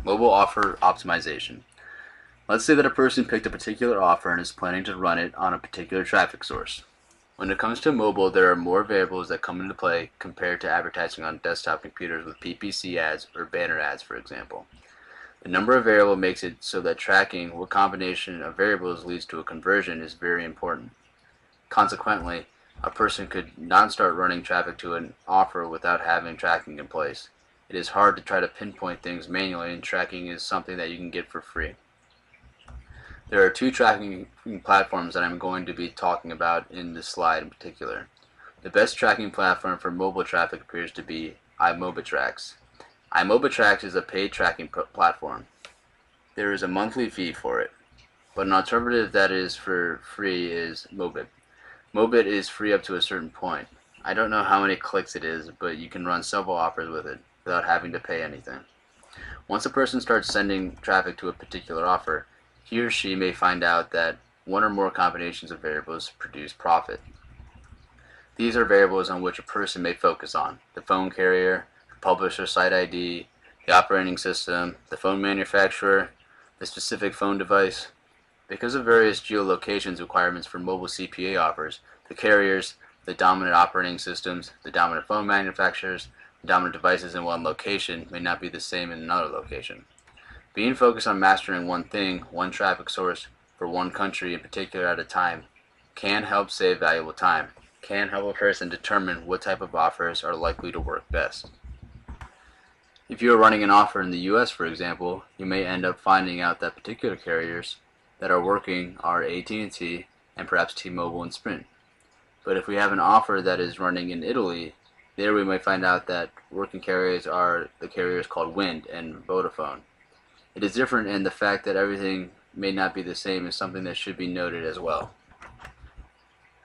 Mobile offer optimization. Let's say that a person picked a particular offer and is planning to run it on a particular traffic source. When it comes to mobile, there are more variables that come into play compared to advertising on desktop computers with PPC ads or banner ads, for example. The number of variables makes it so that tracking what combination of variables leads to a conversion is very important. Consequently, a person could not start running traffic to an offer without having tracking in place. It is hard to try to pinpoint things manually, and tracking is something that you can get for free. There are two tracking platforms that I'm going to be talking about in this slide in particular. The best tracking platform for mobile traffic appears to be iMobiTrax. iMobiTrax is a paid tracking platform. There is a monthly fee for it, but an alternative that is for free is Mobit. Mobit is free up to a certain point. I don't know how many clicks it is, but you can run several offers with it without having to pay anything. Once a person starts sending traffic to a particular offer, he or she may find out that one or more combinations of variables produce profit. These are variables on which a person may focus on: the phone carrier, the publisher site ID, the operating system, the phone manufacturer, the specific phone device. Because of various geolocations requirements for mobile CPA offers, the carriers, the dominant operating systems, the dominant phone manufacturers, the dominant devices in one location may not be the same in another location. Being focused on mastering one thing, one traffic source, for one country in particular at a time, can help save valuable time, can help a person determine what type of offers are likely to work best. If you are running an offer in the US, for example, you may end up finding out that particular carriers that are working are AT&T and perhaps T-Mobile and Sprint. But if we have an offer that is running in Italy, there we might find out that working carriers are the carriers called Wind and Vodafone. It is different, and the fact that everything may not be the same is something that should be noted as well.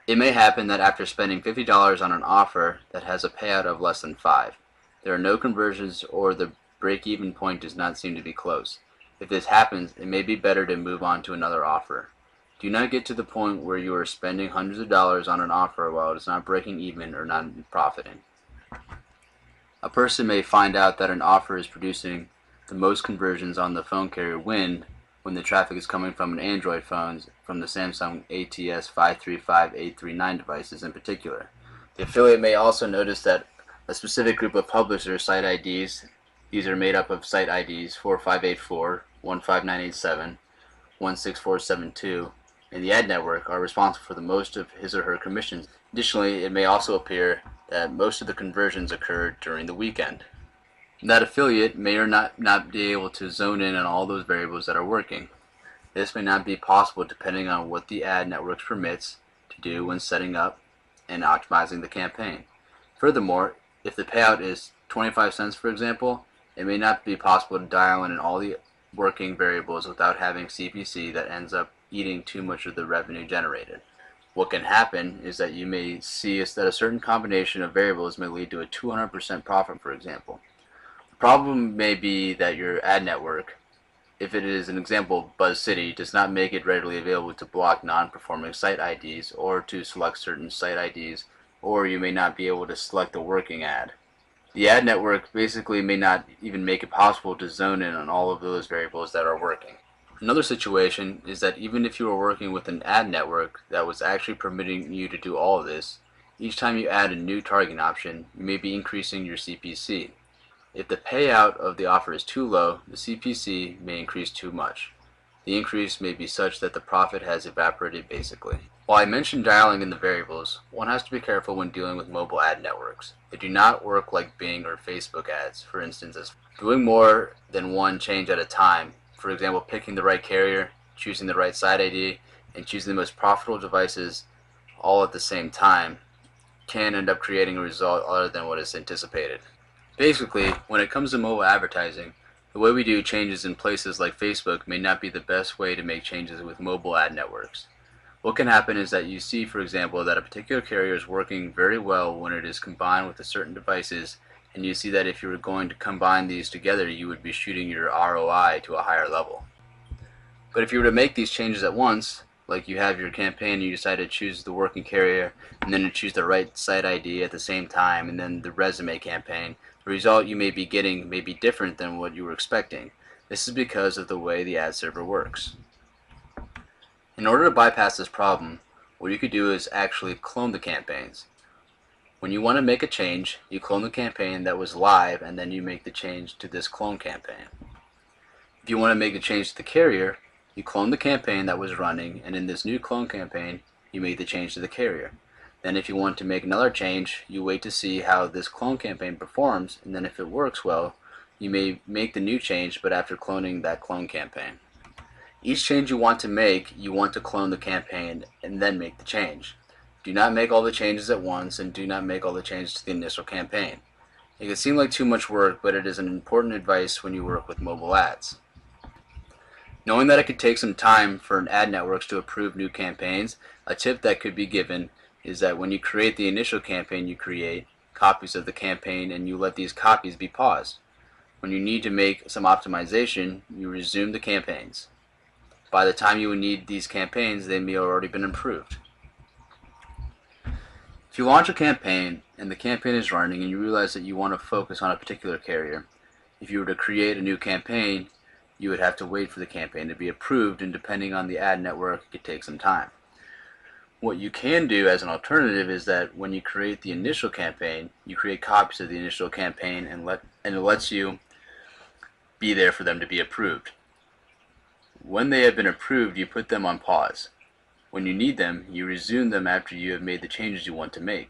It may happen that after spending $50 on an offer that has a payout of less than 5, there are no conversions or the break-even point does not seem to be close. If this happens, it may be better to move on to another offer. Do not get to the point where you are spending hundreds of dollars on an offer while it is not breaking even or not profiting. A person may find out that an offer is producing the most conversions on the phone carrier Wind when the traffic is coming from an Android phones from the Samsung ATS 535-839 devices in particular. The affiliate may also notice that a specific group of publisher site IDs, these are made up of site IDs 4584, 15987, 16472, and the ad network are responsible for the most of his or her commissions. Additionally, it may also appear that most of the conversions occur during the weekend. That affiliate may or not be able to zone in on all those variables that are working. This may not be possible depending on what the ad network permits to do when setting up and optimizing the campaign. Furthermore, if the payout is 25 cents, for example, it may not be possible to dial in all the working variables without having CPC that ends up eating too much of the revenue generated. What can happen is that you may see that a certain combination of variables may lead to a 200% profit, for example. The problem may be that your ad network, if it is an example BuzzCity, does not make it readily available to block non-performing site IDs or to select certain site IDs, or you may not be able to select the working ad. The ad network basically may not even make it possible to zone in on all of those variables that are working. Another situation is that even if you are working with an ad network that was actually permitting you to do all of this, each time you add a new targeting option, you may be increasing your CPC. If the payout of the offer is too low, the CPC may increase too much. The increase may be such that the profit has evaporated basically. While I mentioned dialing in the variables, one has to be careful when dealing with mobile ad networks. They do not work like Bing or Facebook ads, for instance, as doing more than one change at a time. For example, picking the right carrier, choosing the right site ID, and choosing the most profitable devices all at the same time can end up creating a result other than what is anticipated. Basically, when it comes to mobile advertising, the way we do changes in places like Facebook may not be the best way to make changes with mobile ad networks. What can happen is that you see, for example, that a particular carrier is working very well when it is combined with certain devices, and you see that if you were going to combine these together, you would be shooting your ROI to a higher level. But if you were to make these changes at once, like you have your campaign, you decide to choose the working carrier, and then to choose the right site ID at the same time, and then the resume campaign, the result you may be getting may be different than what you were expecting. This is because of the way the ad server works. In order to bypass this problem, what you could do is actually clone the campaigns. When you want to make a change, you clone the campaign that was live and then you make the change to this clone campaign. If you want to make a change to the carrier, you clone the campaign that was running, and in this new clone campaign, you make the change to the carrier. Then if you want to make another change, you wait to see how this clone campaign performs, and then if it works well, you may make the new change, but after cloning that clone campaign. Each change you want to clone the campaign and then make the change. Do not make all the changes at once, and do not make all the changes to the initial campaign. It can seem like too much work, but it is an important advice when you work with mobile ads. Knowing that it could take some time for ad networks to approve new campaigns, a tip that could be given is that when you create the initial campaign, you create copies of the campaign and you let these copies be paused. When you need to make some optimization, you resume the campaigns. By the time you would need these campaigns, they may have already been improved. If you launch a campaign and the campaign is running and you realize that you want to focus on a particular carrier, if you were to create a new campaign, you would have to wait for the campaign to be approved, and depending on the ad network, it could take some time. What you can do as an alternative is that when you create the initial campaign, you create copies of the initial campaign and it lets you be there for them to be approved. When they have been approved, you put them on pause. When you need them, you resume them after you have made the changes you want to make.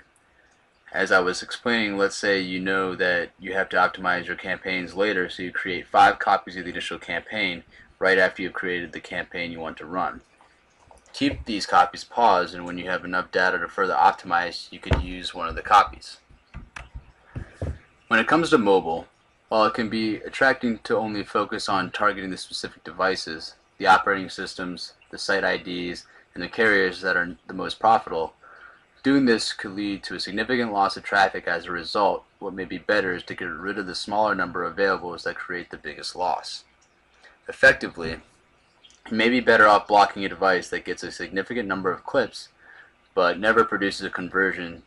As I was explaining, let's say you know that you have to optimize your campaigns later, so you create 5 copies of the initial campaign right after you've created the campaign you want to run. Keep these copies paused, and when you have enough data to further optimize, you could use one of the copies. When it comes to mobile, while it can be attracting to only focus on targeting the specific devices, the operating systems, the site IDs, and the carriers that are the most profitable, doing this could lead to a significant loss of traffic. As a result, what may be better is to get rid of the smaller number of variables that create the biggest loss. Effectively, you may be better off blocking a device that gets a significant number of clicks but never produces a conversion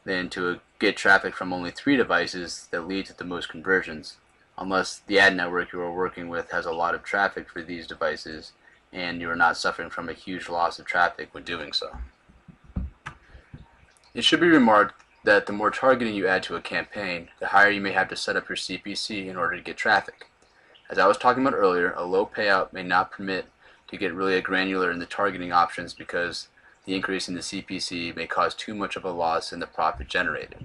than to get traffic from only 3 devices that lead to the most conversions, unless the ad network you are working with has a lot of traffic for these devices and you are not suffering from a huge loss of traffic when doing so. It should be remarked that the more targeting you add to a campaign, the higher you may have to set up your CPC in order to get traffic. As I was talking about earlier, a low payout may not permit to get really granular in the targeting options because the increase in the CPC may cause too much of a loss in the profit generated.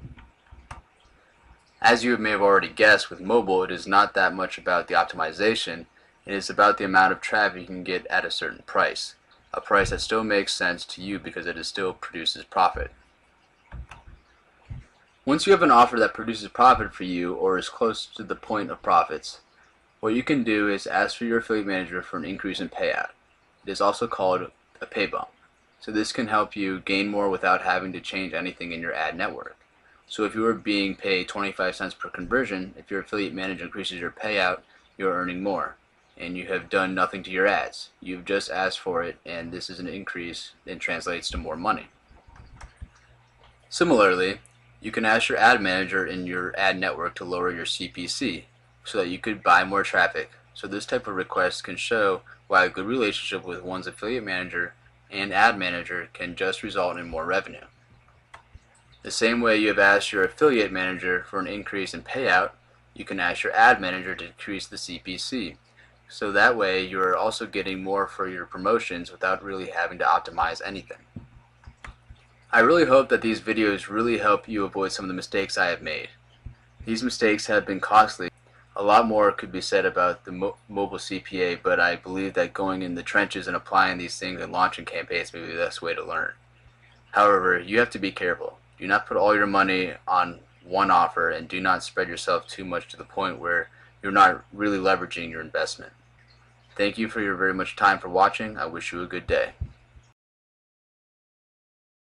As you may have already guessed, with mobile, it is not that much about the optimization. It is about the amount of traffic you can get at a certain price, a price that still makes sense to you because it still produces profit. Once you have an offer that produces profit for you or is close to the point of profits, what you can do is ask for your affiliate manager for an increase in payout. It is also called a pay bump. So this can help you gain more without having to change anything in your ad network. So if you are being paid 25 cents per conversion, if your affiliate manager increases your payout, you are earning more. And you have done nothing to your ads. You've just asked for it, and this is an increase and translates to more money. Similarly, you can ask your ad manager in your ad network to lower your CPC so that you could buy more traffic. So this type of request can show why a good relationship with one's affiliate manager and ad manager can just result in more revenue. The same way you have asked your affiliate manager for an increase in payout, you can ask your ad manager to decrease the CPC. So that way you are also getting more for your promotions without really having to optimize anything. I really hope that these videos really help you avoid some of the mistakes I have made. These mistakes have been costly. A lot more could be said about the mobile CPA, but I believe that going in the trenches and applying these things and launching campaigns may be the best way to learn. However, you have to be careful. Do not put all your money on one offer, and do not spread yourself too much to the point where you're not really leveraging your investment. Thank you for your very much time for watching. I wish you a good day.